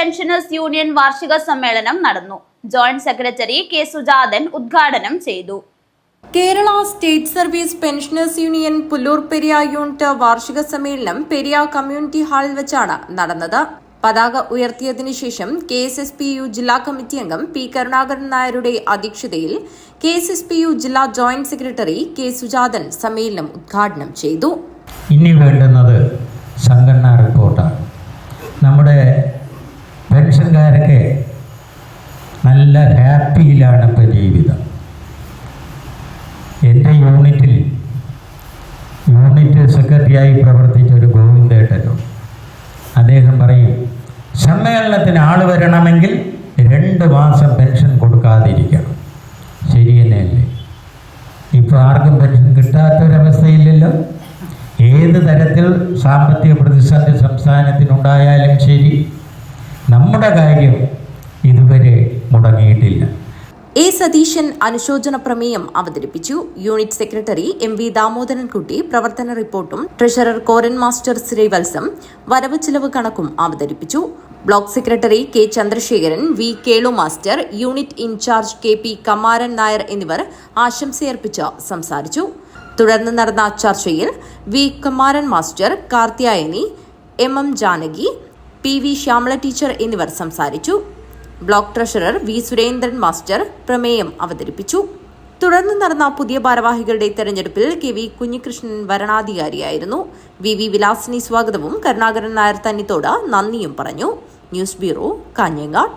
Pensioners union വാർഷിക സമ്മേളനം നടന്നു. ജോയിന്റ് സെക്രട്ടറി കെ സുജാതൻ ഉദ്ഘാടനം ചെയ്തു. Kerala state service pensioners union Pullur Periya unit വാർഷിക സമ്മേളനം പെരിയ കമ്മ്യൂണിറ്റി ഹാളിൽ വെച്ചാണ് നടന്നത്. പതാക ഉയർത്തിയതിനു ശേഷം KSSPU ജില്ലാ കമ്മിറ്റി അംഗം പി കരുണാകരൻ നായരുടെ അധ്യക്ഷതയിൽ KSSPU ജില്ലാ ജോയിന്റ് സെക്രട്ടറി കെ സുജാതൻ സമ്മേളനം ഉദ്ഘാടനം ചെയ്തു. ഇനി വേണ്ടുന്നത് സംഘടനാ റിപ്പോർട്ടാണ്. നമ്മുടെ പെൻഷൻകാരൊക്കെ നല്ല ഹാപ്പിയിലാണ് ഇപ്പോൾ ജീവിതം. എൻ്റെ യൂണിറ്റ് സെക്രട്ടറിയായി പ്രവർത്തിച്ച ഒരു ഗോവിന്ദേട്ടനും അദ്ദേഹം പറയും, സമ്മേളനത്തിന് ആൾ വരണമെങ്കിൽ 2 മാസം പെൻഷൻ കൊടുക്കാതിരിക്കണം. ശരി തന്നെയല്ലേ? ഇപ്പോൾ ആർക്കും പെൻഷൻ കിട്ടാത്തൊരവസ്ഥയില്ലല്ലോ. ഏത് തരത്തിൽ സാമ്പത്തിക പ്രതിസന്ധി സംസ്ഥാനത്തിനുണ്ടായാലും ശരി, നമ്മുടെ കാര്യം ഇതുവരെ മുടങ്ങിയിട്ടില്ല. എ സതീശൻ അനുശോചന പ്രമേയം അവതരിപ്പിച്ചു. യൂണിറ്റ് സെക്രട്ടറി MV ദാമോദരൻകുട്ടി പ്രവർത്തന റിപ്പോർട്ടും ട്രഷറർ കോരൻ മാസ്റ്റർ ശ്രീവത്സം വരവ് ചിലവ് കണക്കും അവതരിപ്പിച്ചു. Block secretary K Chandrasekharan, V Kelu master, unit in charge KP Kamaran Nair എന്നിവർ ആശംസയർപ്പിച്ച് സംസാരിച്ചു. തുടർന്ന് നടന്ന ചർച്ചയിൽ V Kamaran master, Karthyayani, MM Janaki, PV Shyamala teacher എന്നിവർ സംസാരിച്ചു. Block treasurer V Surendran master പ്രമേയം അവതരിപ്പിച്ചു. തുടർന്ന് നടന്ന പുതിയ ഭാരവാഹികളുടെ തെരഞ്ഞെടുപ്പിൽ KV കുഞ്ഞികൃഷ്ണൻ വരണാധികാരിയായിരുന്നു. VV വിലാസിനി സ്വാഗതവും കരുണാകരൻ നായർ തന്നിത്തോട് നന്ദിയും പറഞ്ഞു. News bureau, Kanhangad.